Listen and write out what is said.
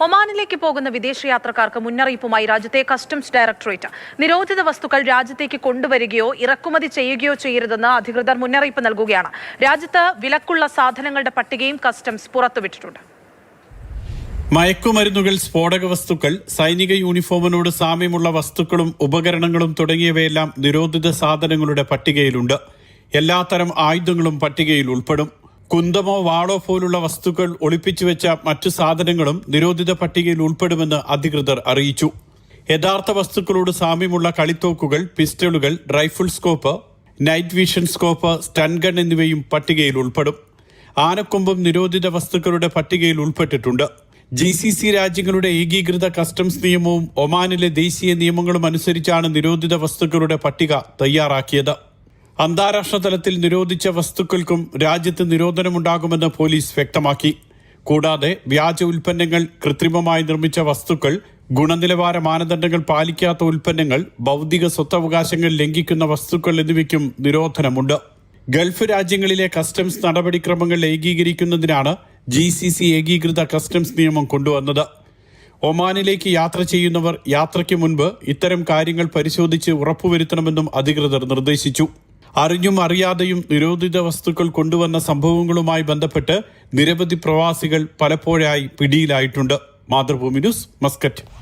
ഒമാനിലേക്ക് പോകുന്ന വിദേശയാത്രക്കാർക്ക് മുന്നറിയിപ്പുമായി രാജ്യത്തെ കസ്റ്റംസ് ഡയറക്ടറേറ്റ്. നിരോധിത വസ്തുക്കൾ രാജ്യത്തേക്ക് കൊണ്ടുവരികയോ ഇറക്കുമതി ചെയ്യുകയോ ചെയ്യരുതെന്ന് അധികൃതർ മുന്നറിയിപ്പ് നൽകുകയാണ്. രാജ്യത്ത് വിലക്കുള്ള സാധനങ്ങളുടെ പട്ടികയും കസ്റ്റംസ് പുറത്തുവിട്ടിട്ടുണ്ട്. മയക്കുമരുന്നുകൾ, സ്ഫോടക വസ്തുക്കൾ, സൈനിക യൂണിഫോമിനോട് സാമ്യമുള്ള വസ്തുക്കളും ഉപകരണങ്ങളും തുടങ്ങിയവയെല്ലാം നിരോധിത സാധനങ്ങളുടെ പട്ടികയിലുണ്ട്. എല്ലാത്തരം ആയുധങ്ങളും പട്ടികയിൽ ഉൾപ്പെടും. കുന്തമോ വാളോ പോലുള്ള വസ്തുക്കൾ ഒളിപ്പിച്ചുവെച്ച മറ്റു സാധനങ്ങളും നിരോധിത പട്ടികയിൽ ഉൾപ്പെടുമെന്ന് അധികൃതർ അറിയിച്ചു. യഥാർത്ഥ വസ്തുക്കളോട് സാമ്യമുള്ള കളിത്തോക്കുകൾ, പിസ്റ്റളുകൾ, rifle scope, night vision scope, stun gun എന്നിവയും പട്ടികയിൽ ഉൾപ്പെടും. ആനക്കൊമ്പും നിരോധിത വസ്തുക്കളുടെ പട്ടികയിൽ ഉൾപ്പെട്ടിട്ടുണ്ട്. GCC രാജ്യങ്ങളുടെ ഏകീകൃത കസ്റ്റംസ് നിയമവും ഒമാനിലെ ദേശീയ നിയമങ്ങളും അനുസരിച്ചാണ് നിരോധിത വസ്തുക്കളുടെ പട്ടിക തയ്യാറാക്കിയത്. അന്താരാഷ്ട്ര തലത്തിൽ നിരോധിച്ച വസ്തുക്കൾക്കും രാജ്യത്ത് നിരോധനമുണ്ടാകുമെന്ന് പോലീസ് വ്യക്തമാക്കി. കൂടാതെ വ്യാജ ഉൽപ്പന്നങ്ങൾ, കൃത്രിമമായി നിർമ്മിച്ച വസ്തുക്കൾ, ഗുണനിലവാര മാനദണ്ഡങ്ങൾ പാലിക്കാത്ത ഉൽപ്പന്നങ്ങൾ, ബൗദ്ധിക സ്വത്തവകാശങ്ങൾ ലംഘിക്കുന്ന വസ്തുക്കൾ എന്നിവയ്ക്കും നിരോധനമുണ്ട്. ഗൾഫ് രാജ്യങ്ങളിലെ കസ്റ്റംസ് നടപടിക്രമങ്ങൾ ഏകീകരിക്കുന്നതിനാണ് GCC ഏകീകൃത കസ്റ്റംസ് നിയമം കൊണ്ടുവന്നത്. ഒമാനിലേക്ക് യാത്ര ചെയ്യുന്നവർ യാത്രയ്ക്ക് മുൻപ് ഇത്തരം കാര്യങ്ങൾ പരിശോധിച്ച് ഉറപ്പുവരുത്തണമെന്നും അധികൃതർ നിർദ്ദേശിച്ചു. അറിഞ്ഞും അറിയാതെയും നിരോധിത വസ്തുക്കൾ കൊണ്ടുവന്ന സംഭവങ്ങളുമായി ബന്ധപ്പെട്ട് നിരവധി പ്രവാസികൾ പലപ്പോഴായി പിടിയിലായിട്ടുണ്ട്. Mathrubhumi news, Muscat.